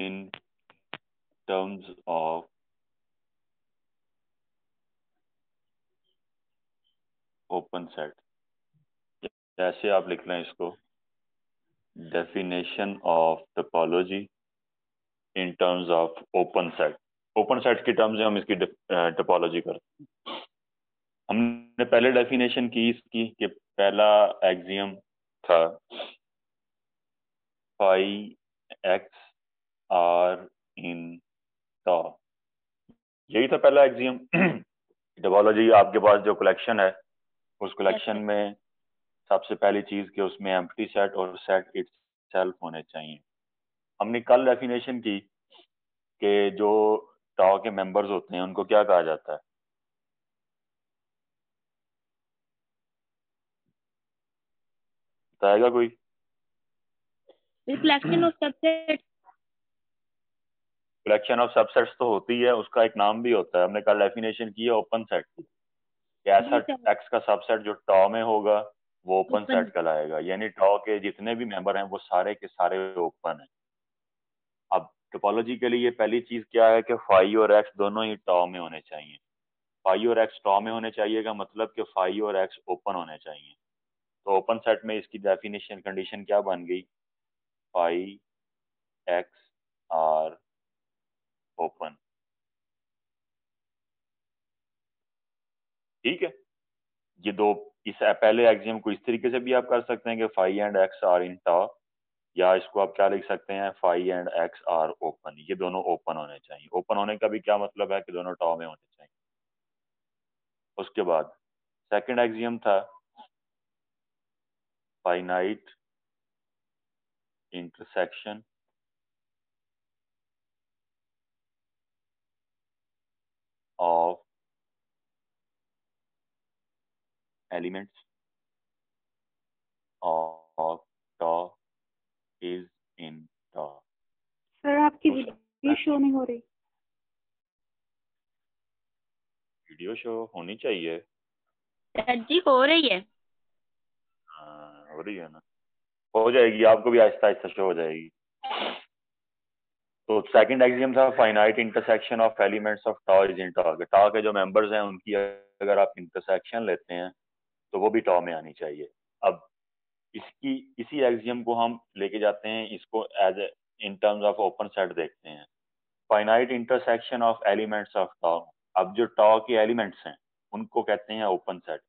in terms of open set। जैसे आप लिख लें इसको, definition of topology in terms of open set. Open set के टर्म्स में हम इसकी टोपोलॉजी करते हैं। हमने पहले डेफिनेशन की इसकी कि पहला एक्सियम था फाई एक्स आर इन टॉ, यही था पहला एक्सियम। टोपोलॉजी आपके पास जो कलेक्शन है उस कलेक्शन में सबसे पहली चीज कि उसमें एम्प्टी सेट और सेट इटसेल्फ होने चाहिए। हमने कल डेफिनेशन की कि जो टॉ के मेंबर्स होते हैं उनको क्या कहा जाता है, बताएगा कोई? Collection of subset. Collection of subsets तो होती है, उसका एक नाम भी होता है। हमने कल डेफिनेशन की है ओपन सेट की, कि ऐसा एक्स का सबसेट जो टॉ में होगा वो ओपन सेट कहलाएगा, यानी टॉ के जितने भी मेंबर हैं वो सारे के सारे ओपन है। अब टोपोलॉजी के लिए पहली चीज क्या है कि फाई और एक्स दोनों ही टॉ में होने चाहिए। फाई और एक्स टॉ में होने चाहिए का मतलब कि फाई और एक्स ओपन होने चाहिए। तो ओपन सेट में इसकी डेफिनेशन कंडीशन क्या बन गई, फाई एक्स आर ओपन। ठीक है, ये दो, इस पहले एक्सियम को इस तरीके से भी आप कर सकते हैं कि phi and X are in tau, या इसको आप क्या लिख सकते हैं, phi and X are open. ये दोनों ओपन होने चाहिए। ओपन होने का भी क्या मतलब है कि दोनों टॉ में होने चाहिए। उसके बाद सेकंड एक्सियम था finite intersection of elements of tau is in tau. Sir आपकी वीडियो शो नहीं हो रही। वीडियो शो होनी चाहिए। सर जी हो रही है। हाँ, हो रही है ना, हो जाएगी, आपको भी आहिस्ता आहिस्ता शो हो जाएगी। तो सेकंड एक्सियम था finite intersection of elements of tau is in tau. Tau के जो मेंबर्स हैं उनकी अगर आप इंटरसेक्शन लेते हैं तो वो भी टॉ में आनी चाहिए। अब इसकी इसी एक्सियम को हम लेके जाते हैं, इसको as in terms of open set देखते हैं। Finite intersection of elements of tau. अब जो टॉ के एलिमेंट्स हैं उनको कहते हैं ओपन सेट।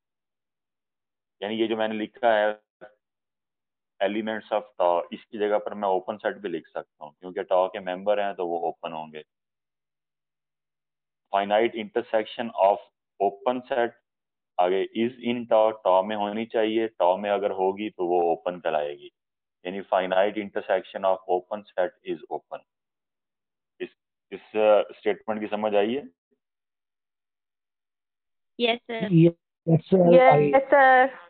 यानी ये जो मैंने लिखा है एलिमेंट्स ऑफ टॉ, इसकी जगह पर मैं ओपन सेट भी लिख सकता हूँ क्योंकि टॉ के मेंबर हैं तो वो ओपन होंगे। Finite intersection of open set, आगे इज इन टॉ, टॉ में होनी चाहिए, टॉ में अगर होगी तो वो ओपन कहलाएगी। यानी finite intersection of open set is open. इस स्टेटमेंट की समझ आई है? Yes sir. Yes sir. Yes sir.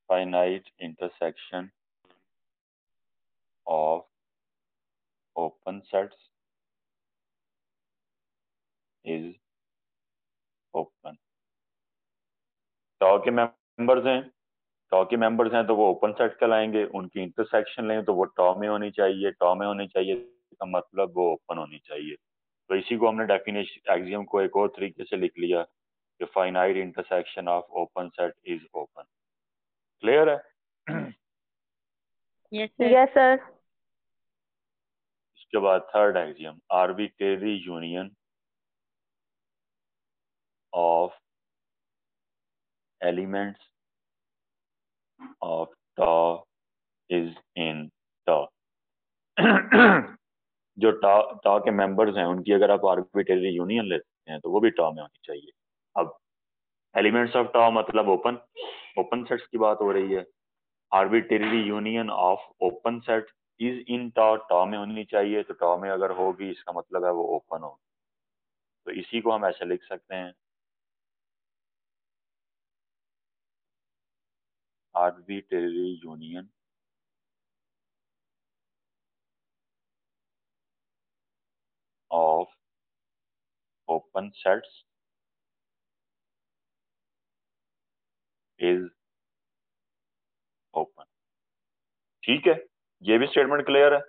Finite intersection of open sets is open. Tau के मेंबर्स हैं, टॉ के मेंबर्स हैं तो वो ओपन सेट कहलाएंगे। उनकी इंटरसेक्शन लें तो वो टॉ में होनी चाहिए, टॉ में होनी चाहिए का मतलब वो ओपन होनी चाहिए। तो इसी को हमने डेफिनेशन एक्सियम को एक और तरीके से लिख लिया कि finite intersection of open set is open. Clear है? Yes sir. Yes sir. इसके बाद third axiom, arbitrary union of elements of tau is in tau. जो टॉ टॉ के मेंबर्स हैं उनकी अगर आप आर्बिट्रेरी यूनियन लेते हैं तो वो भी टॉ में होनी चाहिए। अब एलिमेंट्स ऑफ टॉ मतलब ओपन, ओपन सेट्स की बात हो रही है। Arbitrary union of open set is in tau, tau में होनी चाहिए, तो टॉ में अगर होगी इसका मतलब है वो ओपन हो। तो इसी को हम ऐसे लिख सकते हैं, arbitrary union of open sets is open. ठीक है, ये भी स्टेटमेंट क्लियर है।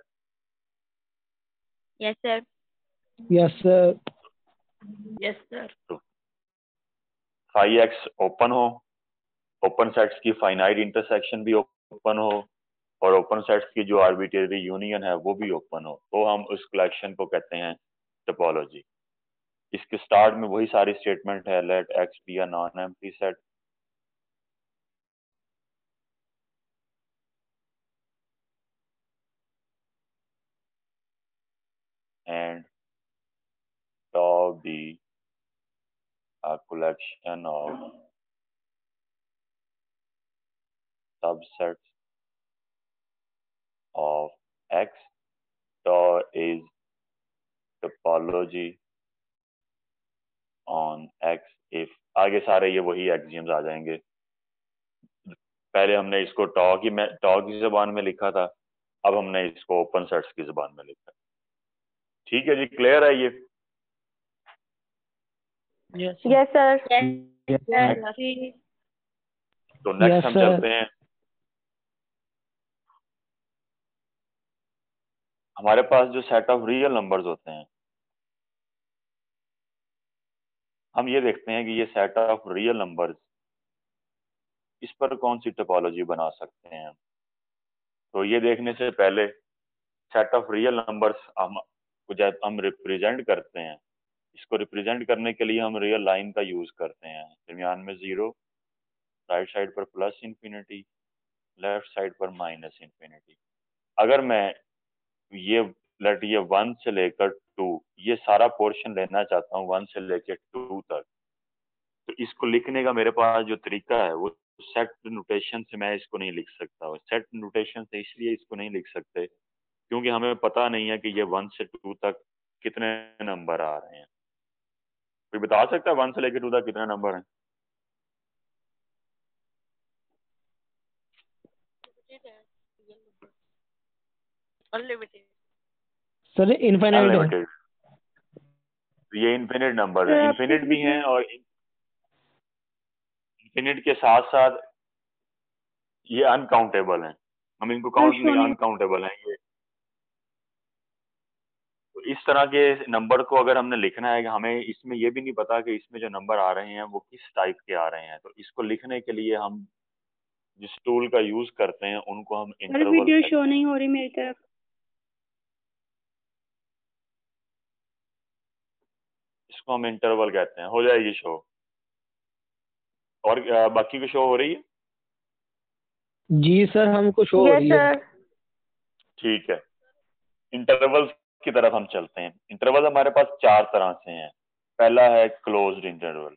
Yes sir. Yes sir. Yes sir. तो फाई एक्स ओपन हो, ओपन सेट्स की फाइनाइट इंटरसेक्शन भी ओपन हो, और ओपन सेट्स की जो आर्बिट्रेरी यूनियन है वो भी ओपन हो, तो हम उस कलेक्शन को कहते हैं टोपोलॉजी। इसके स्टार्ट में वही सारी स्टेटमेंट है, let x be a non empty set, and tau be a collection of subsets of X. Tau is topology on X if, आगे सारे ये वही एक्सियम्स आ जाएंगे। पहले हमने इसको टॉ की जबान में लिखा था, अब हमने इसको ओपन सेट्स की जबान में लिखा। ठीक है जी, क्लियर है ये? Yes sir. तो नेक्स्ट हम चलते हैं, हमारे पास जो सेट ऑफ रियल नंबर्स होते हैं, हम ये देखते हैं कि ये सेट ऑफ रियल नंबर्स, इस पर कौन सी टोपोलॉजी बना सकते हैं। तो ये देखने से पहले सेट ऑफ रियल नंबर्स हम रिप्रेजेंट करते हैं, इसको रिप्रेजेंट करने के लिए हम रियल लाइन का यूज करते हैं। दरमियान में 0, राइट साइड पर प्लस इंफिनिटी, लेफ्ट साइड पर माइनस इंफिनिटी। अगर मैं ये ये 1 से लेकर 2, ये सारा पोर्शन लेना चाहता हूँ 1 से लेकर 2 तक, तो इसको लिखने का मेरे पास जो तरीका है वो सेट नोटेशन से मैं इसको नहीं लिख सकता। सेट नोटेशन से इसलिए इसको नहीं लिख सकते क्योंकि हमें पता नहीं है कि ये 1 से 2 तक कितने नंबर आ रहे हैं। कोई बता सकता है 1 से लेकर 2 तक कितने नंबर हैं? अनलिमिटेड सर इनफाइनाइट है। अनलिमिटेड। ये इनफिनिट नंबर है, इनफिनिट भी हैं और इनफिनिट के साथ साथ ये अनकाउंटेबल हैं, हम इनको काउंट नहीं, अनकाउंटेबल हैं ये। तो इस तरह के नंबर को अगर हमने लिखना है कि हमें इसमें ये भी नहीं पता कि इसमें जो नंबर आ रहे हैं वो किस टाइप के आ रहे हैं, तो इसको लिखने के लिए हम जिस टूल का यूज करते हैं उनको हम इंटरवल वीडियो शो नहीं हो रही मेरी तरफ। इसको हम इंटरवल कहते हैं। हो जाएगी शो, और बाकी को शो हो रही है? जी सर हमको शो हो रही है। ठीक है, इंटरवल्स की तरफ हम चलते हैं। इंटरवल हमारे पास 4 तरह से हैं। पहला है closed interval.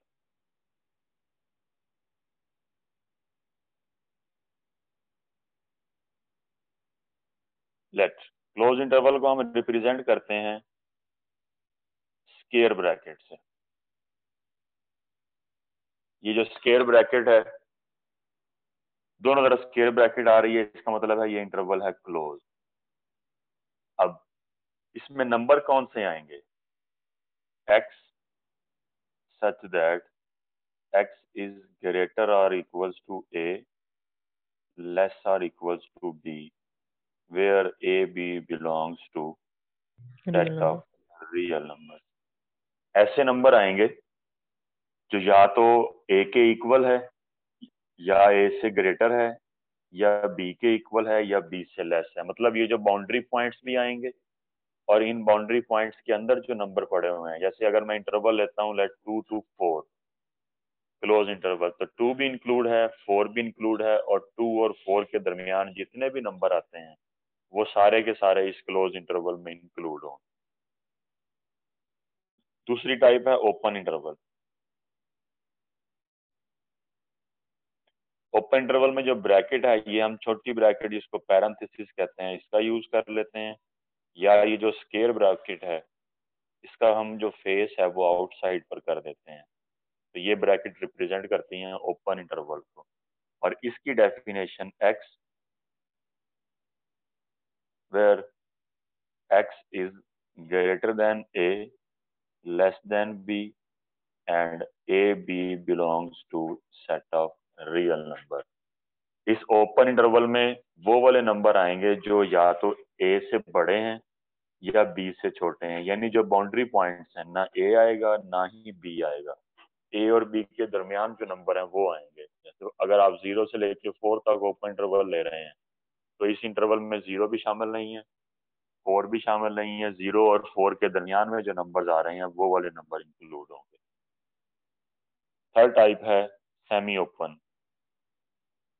Let close interval को हम रिप्रेजेंट करते हैं स्क्वायर ब्रैकेट से। ये जो स्क्वायर ब्रैकेट है, दोनों तरफ स्क्वायर ब्रैकेट आ रही है, इसका मतलब है ये इंटरवल है क्लोज। अब इसमें नंबर कौन से आएंगे? x such that x is greater or equals to a, less or equals to b, where a b belongs to set of real numbers। ऐसे नंबर आएंगे जो या तो a के इक्वल है, या a से ग्रेटर है, या b के इक्वल है, या b से लेस है। मतलब ये जो बाउंड्री पॉइंट्स भी आएंगे, और इन बाउंड्री पॉइंट्स के अंदर जो नंबर पड़े हुए हैं, जैसे अगर मैं इंटरवल लेता हूँ लेट 2 to 4 क्लोज इंटरवल, तो 2 भी इंक्लूड है, 4 भी इंक्लूड है, और 2 और 4 के दरमियान जितने भी नंबर आते हैं वो सारे के सारे इस क्लोज इंटरवल में इंक्लूड हों। दूसरी टाइप है ओपन इंटरवल। ओपन इंटरवल में जो ब्रैकेट है, ये हम छोटी ब्रैकेट जिसको पैरेंथेसिस कहते हैं इसका यूज कर लेते हैं, या ये जो स्क्वायर ब्रैकेट है इसका हम जो फेस है वो आउटसाइड पर कर देते हैं। तो ये ब्रैकेट रिप्रेजेंट करती हैं ओपन इंटरवल को। और इसकी definition x where x is greater than a, less than b, and a b belongs to set of real number। इस ओपन इंटरवल में वो वाले नंबर आएंगे जो या तो a से बड़े हैं या बी से छोटे हैं, यानी जो बाउंड्री पॉइंट्स हैं ना ए आएगा ना ही बी आएगा, ए और बी के दरमियान जो नंबर हैं वो आएंगे। तो अगर आप 0 से लेके 4 तक ओपन इंटरवल ले रहे हैं तो इस इंटरवल में 0 भी शामिल नहीं है, 4 भी शामिल नहीं है, 0 और 4 के दरमियान में जो नंबर्स आ रहे हैं वो वाले नंबर इंक्लूड होंगे। थर्ड टाइप है सेमी ओपन।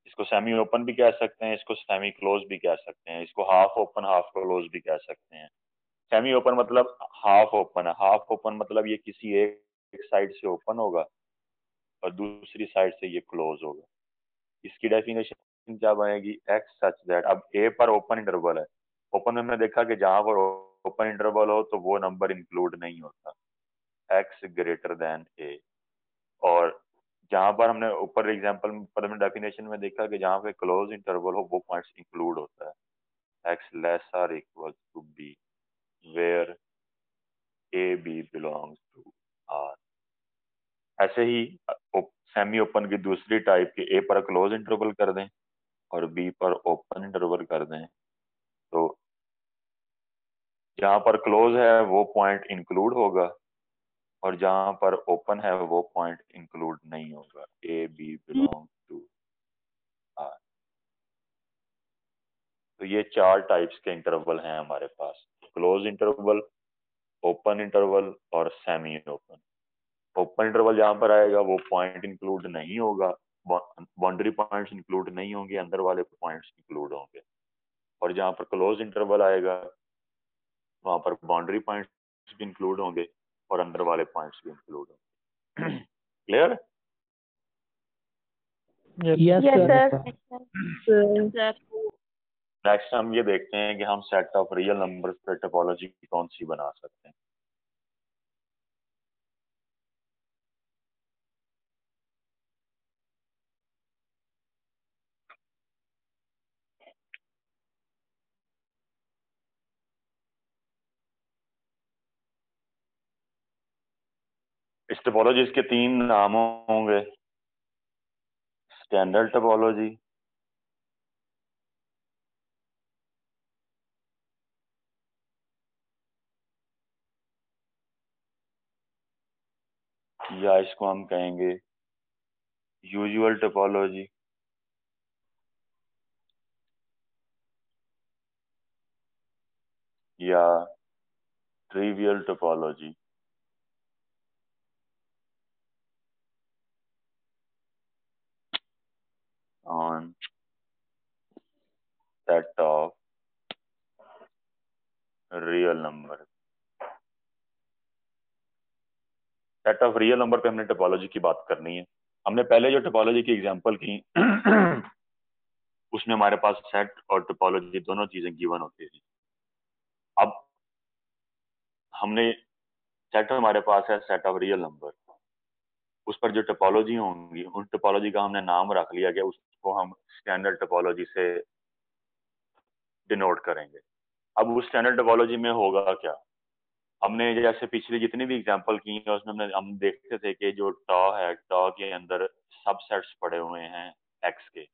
इसको सेमी ओपन भी कह सकते हैं, इसको सेमी क्लोज भी कह सकते हैं, इसको हाफ ओपन हाफ क्लोज भी कह सकते हैं। सेमी ओपन मतलब हाफ ओपन है, हाफ ओपन मतलब ये किसी एक साइड से ओपन होगा और दूसरी साइड से ये क्लोज होगा। इसकी डेफिनेशन क्या बनेगी, एक्स सच दैट, अब ए पर ओपन इंटरवल है, ओपन में हमने देखा कि जहां पर ओपन इंटरवल हो तो वो नंबर इंक्लूड नहीं होता, एक्स ग्रेटर देन ए। और जहां पर हमने ऊपर एग्जांपल पर हमने डेफिनेशन में देखा कि जहां पे क्लोज इंटरवल हो वो पॉइंट्स इंक्लूड होता है, x less or equal to b where a b belongs to R. ऐसे ही सेमी ओपन की दूसरी टाइप के ए पर क्लोज इंटरवल कर दें और बी पर ओपन इंटरवल कर दें, तो जहां पर क्लोज है वो पॉइंट इंक्लूड होगा और जहां पर ओपन है वो पॉइंट इंक्लूड नहीं होगा, a b belong to R. तो ये चार टाइप्स के इंटरवल हैं हमारे पास, क्लोज इंटरवल, ओपन इंटरवल और सेमी ओपन। ओपन इंटरवल जहां पर आएगा वो पॉइंट इंक्लूड नहीं होगा, बाउंड्री पॉइंट्स इंक्लूड नहीं होंगे, अंदर वाले पॉइंट्स इंक्लूड होंगे। और जहां पर क्लोज इंटरवल आएगा वहां पर बाउंड्री पॉइंट्स भी इंक्लूड होंगे और अंदर वाले पॉइंट्स भी इंक्लूड होंगे। Clear? Yes sir. Sir next हम ये देखते हैं कि हम सेट ऑफ रियल नंबर्स पे टोपोलॉजी कौन सी बना सकते हैं। इस टोपोलॉजी के तीन नाम होंगे, स्टैंडर्ड टोपोलॉजी, या इसको हम कहेंगे यूजुअल टोपोलॉजी, या trivial topology. On set of real number. Set of real number पे हमने टोपोलॉजी की बात करनी है। हमने पहले जो टोपोलॉजी की एग्जांपल की उसमें हमारे पास सेट और टोपोलॉजी दोनों चीजें गिवन होती थी। अब हमने सेट हमारे पास है सेट ऑफ रियल नंबर, उस पर जो टोपोलॉजी होंगी उन टोपोलॉजी का हमने नाम रख लिया गया, उसको हम स्टैंडर्ड टोपोलॉजी से डिनोट करेंगे। अब उस स्टैंडर्ड टोपोलॉजी में होगा क्या, हमने जैसे पिछली जितनी भी एग्जांपल की है उसमें हम देखते थे कि जो टॉ है, टॉ के अंदर सबसेट्स पड़े हुए हैं एक्स के।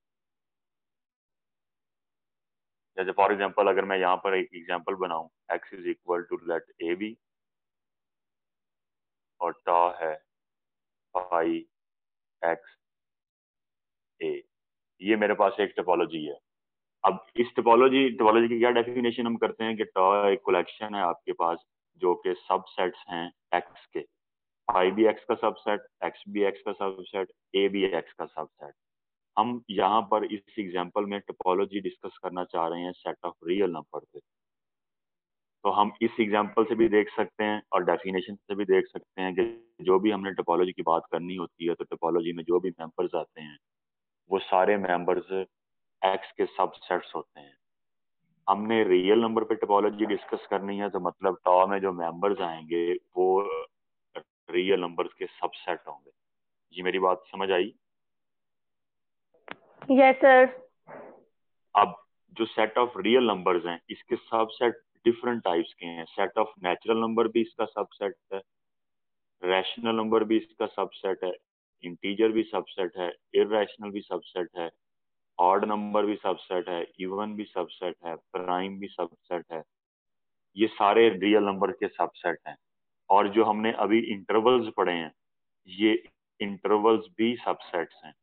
जैसे फॉर एग्जांपल अगर मैं यहाँ पर एक एग्जांपल बनाऊं, x is equal to let a b और टॉ है पाई एक्स ए, ये मेरे पास एक टोपोलॉजी है। अब इस टोपोलॉजी की क्या डेफिनेशन हम करते हैं कि टॉ एक कलेक्शन है आपके पास जो कि सबसेट्स हैं एक्स के, पाई भी एक्स का सबसेट, एक्स भी एक्स का सबसेट, ए भी एक्स का सबसेट। हम यहाँ पर इस एग्जांपल में टोपोलॉजी डिस्कस करना चाह रहे हैं सेट ऑफ रियल नंबर पे। तो हम इस एग्जांपल से भी देख सकते हैं और डेफिनेशन से भी देख सकते हैं कि जो भी हमने टोपोलॉजी की बात करनी होती है तो टोपोलॉजी में जो भी मेंबर्स आते हैं वो सारे मेंबर्स एक्स के सबसेट्स होते हैं। हमने रियल नंबर पे टोपोलॉजी डिस्कस करनी है तो मतलब टॉ में जो मेंबर्स आएंगे वो रियल नंबर्स के सबसेट होंगे। जी मेरी बात समझ आई? Yes sir. अब जो सेट ऑफ रियल नंबर्स हैं इसके सबसेट डिफरेंट टाइप्स के हैं। सेट ऑफ नेचुरल नंबर भी इसका सबसेट है, रैशनल नंबर भी इसका सबसेट है, इंटीजर भी सबसेट है, इररेशनल भी सबसेट है, ऑड नंबर भी सबसेट है, इवन भी सबसेट है, प्राइम भी सबसेट है। ये सारे रियल नंबर के सबसेट हैं। और जो हमने अभी इंटरवल्स पढ़े हैं, ये इंटरवल्स भी सबसेट्स हैं।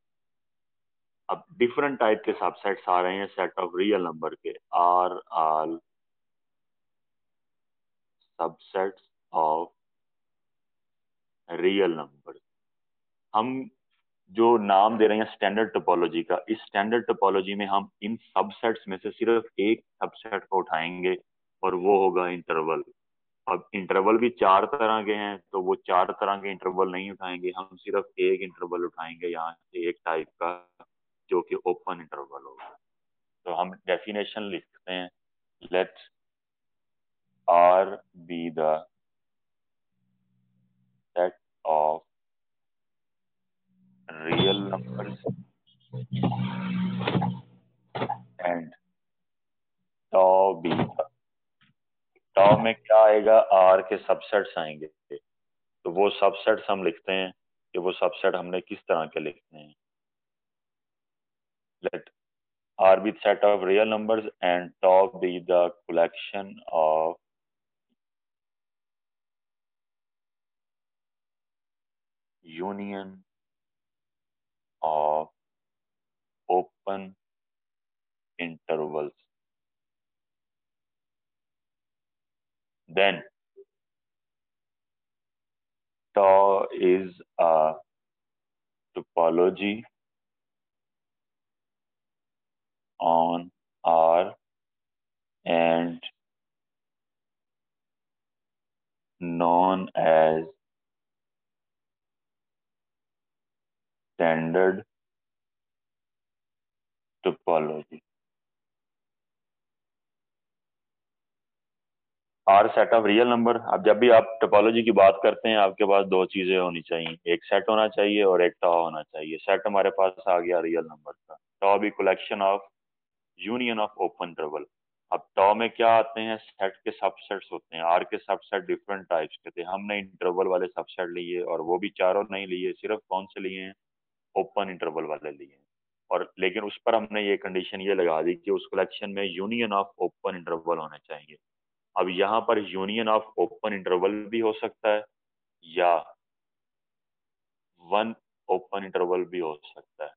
अब डिफरेंट टाइप के सबसेट्स आ रहे हैं सेट ऑफ रियल नंबर के। Are all subsets of real number. हम जो नाम दे रहे हैं स्टैंडर्ड टोपोलॉजी का, इस स्टैंडर्ड टोपोलॉजी में हम इन सबसेट्स में से सिर्फ एक सबसेट को उठाएंगे और वो होगा इंटरवल। अब इंटरवल भी चार तरह के हैं, तो वो चार तरह के इंटरवल नहीं उठाएंगे, हम सिर्फ एक इंटरवल उठाएंगे यहाँ से, एक टाइप का, जो कि ओपन इंटरवल होगा। तो हम डेफिनेशन लिखते हैं, let R be the set of real numbers and tau be the, tau में क्या आएगा, आर के सबसेट्स आएंगे। तो वो सबसेट्स हम लिखते हैं कि वो सबसेट हमने किस तरह के लिखते हैं। Let R be the set of real numbers and tau be the collection of union of open intervals. Then tau is a topology on R and known as standard topology. R set of real number. अब जब भी आप topology की बात करते हैं, आपके पास दो चीजें होनी चाहिए, एक सेट होना चाहिए और एक टॉ होना चाहिए। सेट हमारे पास आ गया रियल नंबर का, टॉ भी collection of union of open interval. अब टॉ में क्या आते हैं, सेट के सबसेट्स होते हैं। आर के सबसेट डिफरेंट टाइप्स के थे, हमने इंटरवल वाले सबसेट लिए, और वो भी चारों नहीं लिए, सिर्फ कौन से लिए हैं, ओपन इंटरवल वाले लिए हैं। और लेकिन उस पर हमने ये कंडीशन ये लगा दी कि उस कलेक्शन में यूनियन ऑफ ओपन इंटरवल होने चाहिए। अब यहाँ पर यूनियन ऑफ ओपन इंटरवल भी हो सकता है या वन ओपन इंटरवल भी हो सकता है।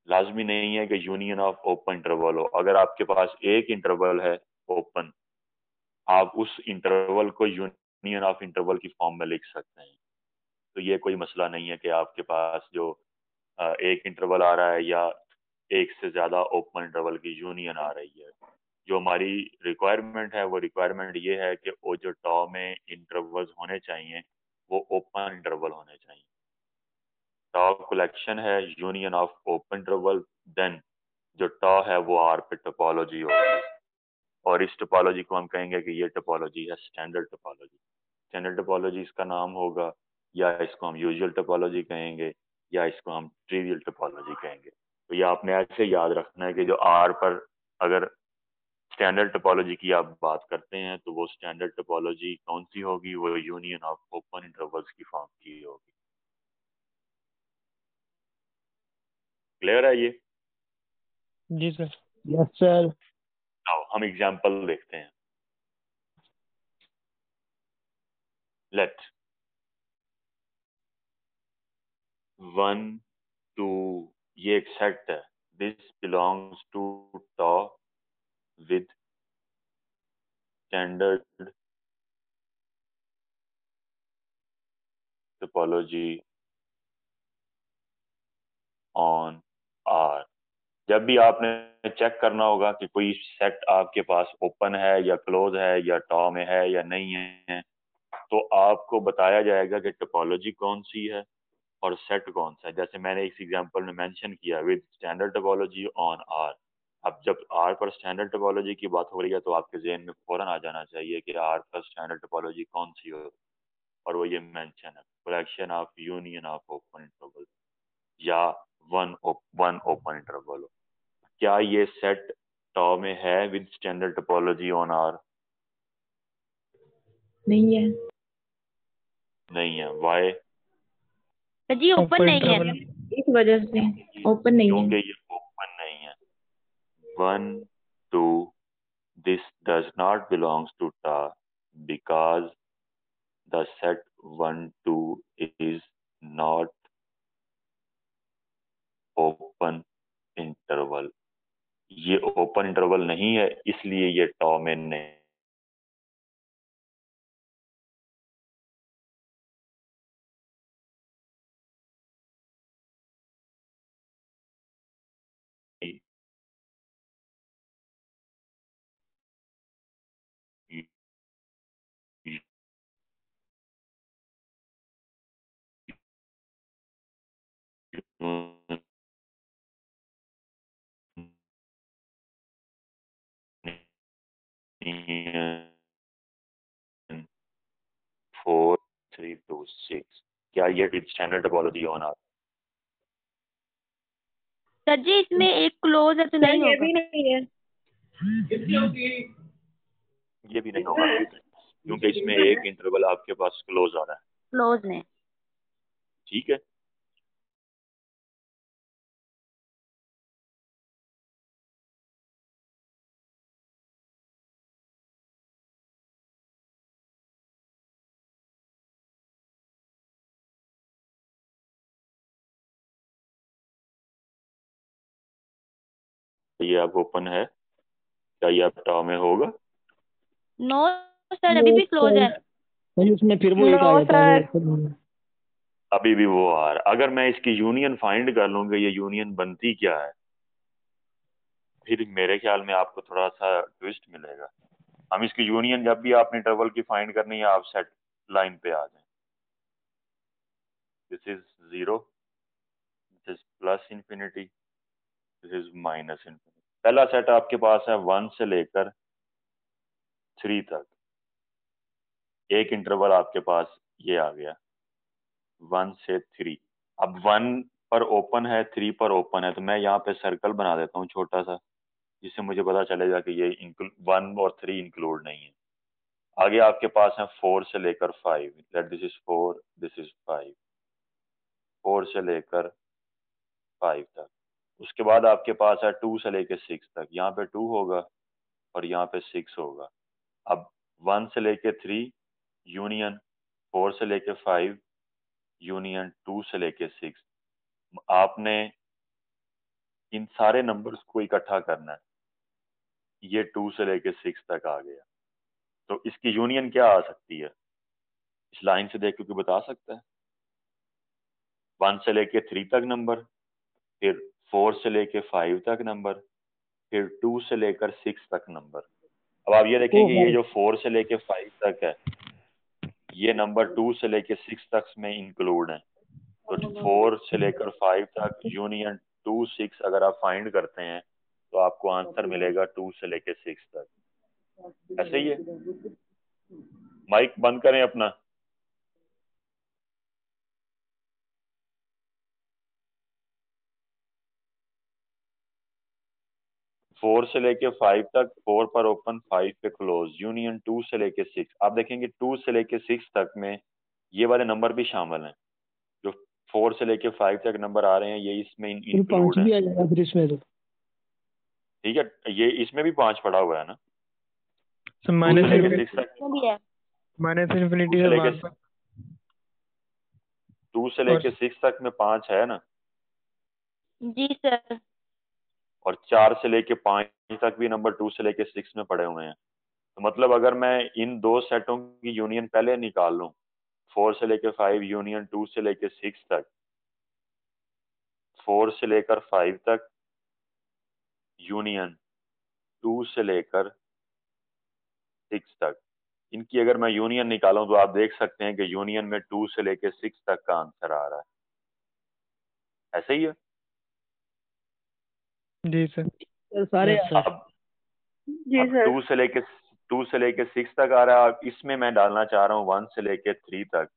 लाजमी नहीं है कि यूनियन ऑफ ओपन इंटरवल हो। अगर आपके पास एक इंटरवल है ओपन, आप उस इंटरवल को यूनियन ऑफ इंटरवल की फॉर्म में लिख सकते हैं। तो ये कोई मसला नहीं है कि आपके पास जो एक इंटरवल आ रहा है या एक से ज्यादा ओपन इंटरवल की यूनियन आ रही है। जो हमारी रिक्वायरमेंट है, वो रिक्वायरमेंट ये है कि वो जो टॉ में इंटरवल्स होने चाहिए वो ओपन इंटरवल होने चाहिए। टॉ कलेक्शन है union of open interval, then जो टॉ है वो आर पे टोपोलॉजी होगी, और इस टोपोलॉजी को हम कहेंगे कि ये टोपोलॉजी है स्टैंडर्ड टोपोलॉजी। स्टैंडर्ड टोपोलॉजी इसका नाम होगा, या इसको हम यूजुअल टोपोलॉजी कहेंगे, या इसको हम ट्रिवियल टोपोलॉजी कहेंगे। तो ये आपने ऐसे याद रखना है कि जो आर पर अगर स्टैंडर्ड टोपोलॉजी की आप बात करते हैं, तो वो स्टैंडर्ड टोपोलॉजी कौन सी होगी, वो यूनियन ऑफ ओपन इंटरवल्स की फॉर्म की होगी। क्लियर है ये? जी सर। Yes sir. आओ हम एग्जांपल देखते हैं। लेट 1 2, ये एक सेट है, this belongs to tau with standard topology on R. जब भी आपने चेक करना होगा कि कोई सेट आपके पास ओपन है या क्लोज है या टॉ में है या नहीं है, तो आपको बताया जाएगा कि टोपोलॉजी कौन सी है और सेट कौन सा है। जैसे मैंने इस एग्जांपल में मेंशन किया with standard topology on R. अब जब आर पर स्टैंडर्ड टोपोलॉजी की बात हो रही है, तो आपके जहन में फौरन आ जाना चाहिए कि आर पर स्टैंडर्ड टोपोलॉजी कौन सी हो, और वो ये मेंशन है, collection of union of open interval या वन ओपन इंटरवल हो। क्या ये सेट टॉ में है with standard topology on R? नहीं है नहीं है। वाई? जी, ओपन नहीं है, इस वजह से ओपन नहीं है। क्योंकि ये ओपन नहीं है। 1 2, this does not belongs to ta because the set 1 2 is not open interval। ये ओपन इंटरवल नहीं है, इसलिए ये टॉ में नहीं। Four three two six. क्या ये standard topology on R? Sir ji इसमें एक क्लोज है तो नहीं ये होगा। भी नहीं है। ये भी नहीं होगा क्योंकि इसमें एक इंटरवल आपके पास क्लोज आ रहा है। क्लोज में ठीक है, ये अब ओपन है, क्या ये अब टॉ में होगा? नो सर अभी भी क्लोज है। भाई उसमें फिर वो एक आ नो जाता है सर। अभी भी वो आ रहा। अगर मैं इसकी यूनियन फाइंड कर लूंगा, ये यूनियन बनती क्या है, फिर मेरे ख्याल में आपको थोड़ा सा ट्विस्ट मिलेगा। हम इसकी यूनियन, जब भी आपने इंटरवल की फाइंड करनी है, आप सेट लाइन पे आ जाए। This is 0, this is plus infinity, this is minus infinity. पहला सेट आपके पास है 1 से लेकर 3 तक। एक इंटरवल आपके पास ये आ गया 1 से 3। अब 1 पर ओपन है, 3 पर ओपन है, तो मैं यहाँ पे सर्कल बना देता हूँ छोटा सा, जिससे मुझे पता चलेगा कि ये 1 और 3 इंक्लूड नहीं है। आगे आपके पास है 4 से लेकर 5, that this is 4, this is 5। 4 से लेकर 5 तक। उसके बाद आपके पास है 2 से लेकर 6 तक। यहाँ पे 2 होगा और यहाँ पे 6 होगा। अब 1 से लेकर 3 यूनियन, 4 से लेकर 5 यूनियन, 2 से लेकर 6। आपने इन सारे नंबर्स को इकट्ठा करना है। ये 2 से लेकर 6 तक आ गया, तो इसकी यूनियन क्या आ सकती है? इस लाइन से देख के कोई बता सकता है? 1 से लेके 3 तक नंबर, फिर 4 से लेके 5 तक नंबर, फिर 2 से लेकर 6 तक नंबर। अब आप ये देखेंगे, ये जो 4 से लेके 5 तक है, ये नंबर 2 से लेके 6 तक में इंक्लूड है। तो 4 से लेकर 5 तक यूनियन 2 6 अगर आप फाइंड करते हैं तो आपको आंसर मिलेगा 2 से लेके 6 तक। ऐसे ही है। माइक बंद करें अपना। 4 से लेके 5 तक, 4 पर ओपन, 5 पे क्लोज, यूनियन 2 से लेके 6। आप देखेंगे 2 से लेके 6 तक में ये वाले नंबर भी शामिल हैं। जो 4 से लेके 5 तक नंबर आ रहे हैं, ये इसमें इंक्लूड भी है। आ जाएगा फिर इसमें तो। ठीक है, ये इसमें भी 5 पड़ा हुआ है ना। तो माइनस 2 से लेके 6 तक, भी है। माइनस 2 इन्फिनिटी से से लेके 1 तक 2 से और लेके 6 तक में 5 है ना, जी सर। और 4 से लेके 5 तक भी नंबर 2 से लेके 6 में पड़े हुए हैं। तो मतलब अगर मैं इन दो सेटों की यूनियन पहले निकाल लूं, 4 से लेकर 5 यूनियन 2 से लेकर 6 तक, 4 से लेकर 5 तक यूनियन 2 से लेकर 6 तक, इनकी अगर मैं यूनियन निकालूं तो आप देख सकते हैं कि यूनियन में 2 से लेकर 6 तक का आंसर आ रहा है। ऐसे ही है। जी सर। सारे अब जी सर। 2 से लेके 6 तक आ रहा है। अब इसमें मैं डालना चाह रहा हूँ 1 से लेके 3 तक।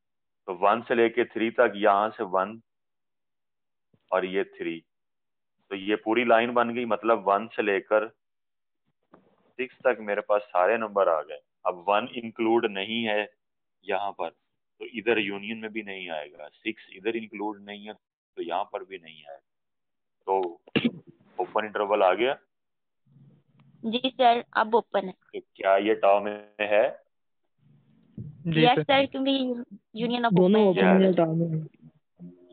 तो 1 से लेके 3 तक, यहाँ से 1 और ये 3, तो ये पूरी लाइन बन गई। मतलब 1 से लेकर 6 तक मेरे पास सारे नंबर आ गए। अब 1 इंक्लूड नहीं है यहाँ पर, तो इधर यूनियन में भी नहीं आएगा। 6 इधर इंक्लूड नहीं है तो यहाँ पर भी नहीं आएगा। तो ओपन इंटरवल आ गया। जी सर, अब ओपन है। तो क्या ये टॉ में है? जी यस सर। सर, क्योंकि यूनियन ऑफ दोनों ओपन ओपन है। है टर्म में।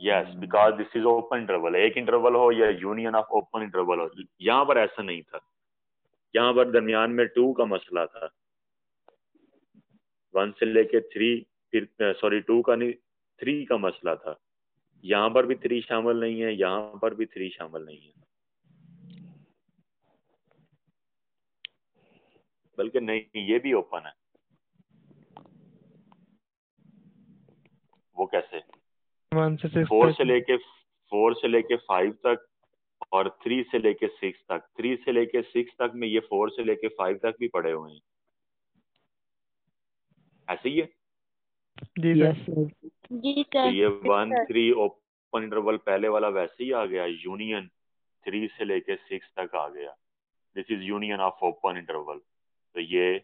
Yes, because this is open interval. एक इंटरवल हो या यूनियन ऑफ ओपन इंटरवल हो, यहाँ पर ऐसा नहीं था। यहाँ पर दरमियान में 2 का मसला था, 1 से लेके 3, फिर सॉरी 2 का नहीं, 3 का मसला था। यहाँ पर भी 3 शामिल नहीं है, यहाँ पर भी 3 शामिल नहीं है, बल्कि नहीं, ये भी ओपन है। वो कैसे? 1 से 6 4 तक। से लेके 5 तक और 3 से लेके 6 तक। 3 से लेके 6 तक में ये 4 से लेके 5 तक भी पड़े हुए हैं, ऐसे ही है। जी यस सर। सर। जी तो सर। ये 1 3 ओपन इंटरवल पहले वाला वैसे ही आ गया, यूनियन 3 से लेके 6 तक आ गया। This is union of open interval. तो ये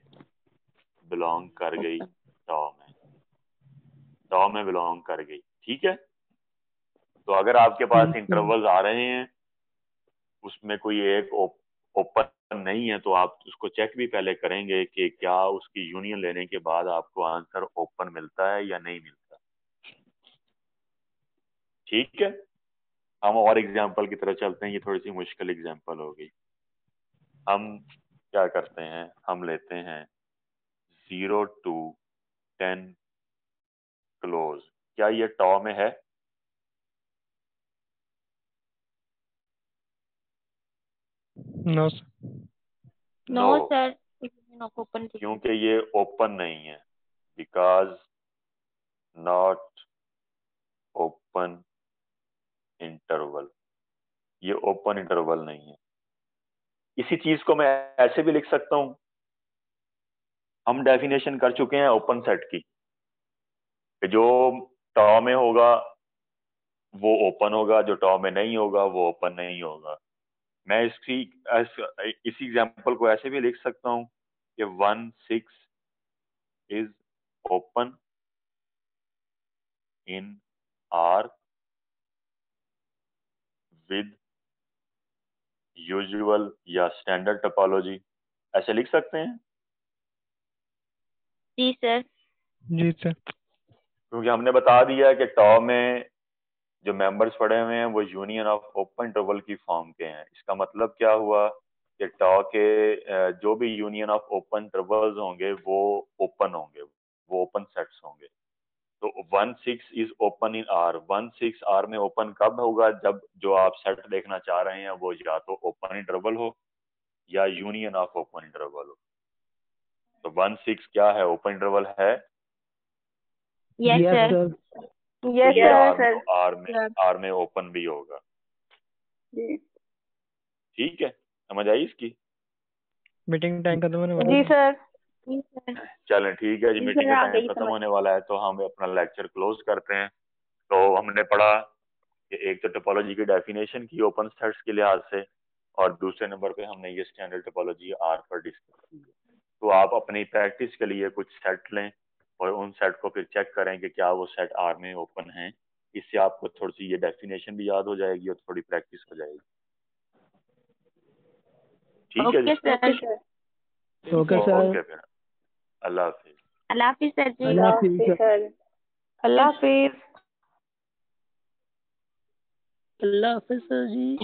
बिलोंग कर गई टॉ में, टॉ में बिलोंग कर गई। ठीक है। तो अगर आपके पास इंटरवल्स आ रहे हैं, उसमें कोई एक ओपन नहीं है, तो आप उसको चेक भी पहले करेंगे कि क्या उसकी यूनियन लेने के बाद आपको आंसर ओपन मिलता है या नहीं मिलता। ठीक है। हम और एग्जांपल की तरफ चलते हैं, ये थोड़ी सी मुश्किल एग्जांपल होगी। हम क्या करते हैं, हम लेते हैं 0 to 10 क्लोज। क्या ये टॉ में है? No sir. No sir, union of open. क्योंकि ये ओपन नहीं है, बिकॉज नॉट ओपन इंटरवल। ये ओपन इंटरवल नहीं है। इसी चीज को मैं ऐसे भी लिख सकता हूं, हम डेफिनेशन कर चुके हैं ओपन सेट की, कि जो टॉ में होगा वो ओपन होगा, जो टॉ में नहीं होगा वो ओपन नहीं होगा। मैं इसी एग्जांपल को ऐसे भी लिख सकता हूं कि 1 6 is open in are with usual या स्टैंडर्ड टोपोलॉजी। ऐसे लिख सकते हैं, जी सर। जी सर। क्योंकि हमने बता दिया है कि टॉ में जो मेंबर्स पड़े हुए हैं वो यूनियन ऑफ ओपन इंटरवल की फॉर्म के हैं। इसका मतलब क्या हुआ कि टॉ के जो भी यूनियन ऑफ ओपन इंटरवल्स होंगे वो ओपन होंगे, वो ओपन सेट्स होंगे। तो 1 6 is open in R. 1 6 R में ओपन कब होगा? जब जो आप सेट देखना चाह रहे हैं वो या तो ओपन इंटरवल हो या यूनियन ऑफ ओपन इंटरवल हो। तो 1 6 क्या है? ओपन इंटरवल है। Yes yes sir. सर। तो यस ये सर। आर में ओपन भी होगा। जी ठीक है, समझ आई इसकी? मीटिंग टाइम खत्म होने वाला जी है। सर। चलें ठीक है जी, जी मीटिंग सर, का आ टाइम गई खत्म समझ। होने वाला है, तो हम अपना लेक्चर क्लोज करते हैं। तो हमने पढ़ा कि एक तो टोपोलॉजी की डेफिनेशन की ओपन सेट्स के लिहाज से, और दूसरे नंबर पे हमने ये स्टैंडर्ड टोपोलॉजी आर पर डिस्कस की है। तो आप अपनी प्रैक्टिस के लिए कुछ सेट लें और उन सेट को फिर चेक करें कि क्या वो सेट आर में ओपन है। इससे आपको थोड़ी सी ये डेफिनेशन भी याद हो जाएगी और थोड़ी प्रैक्टिस हो जाएगी। ठीक है जी। Okay sir. Okay sir. Okay फिर, अल्लाह हाफिज। अल्लाह हाफिज सर जी। अल्लाह हाफिज सर। सर, अल्लाह हाफिज। अल्लाह हाफिज सर जी।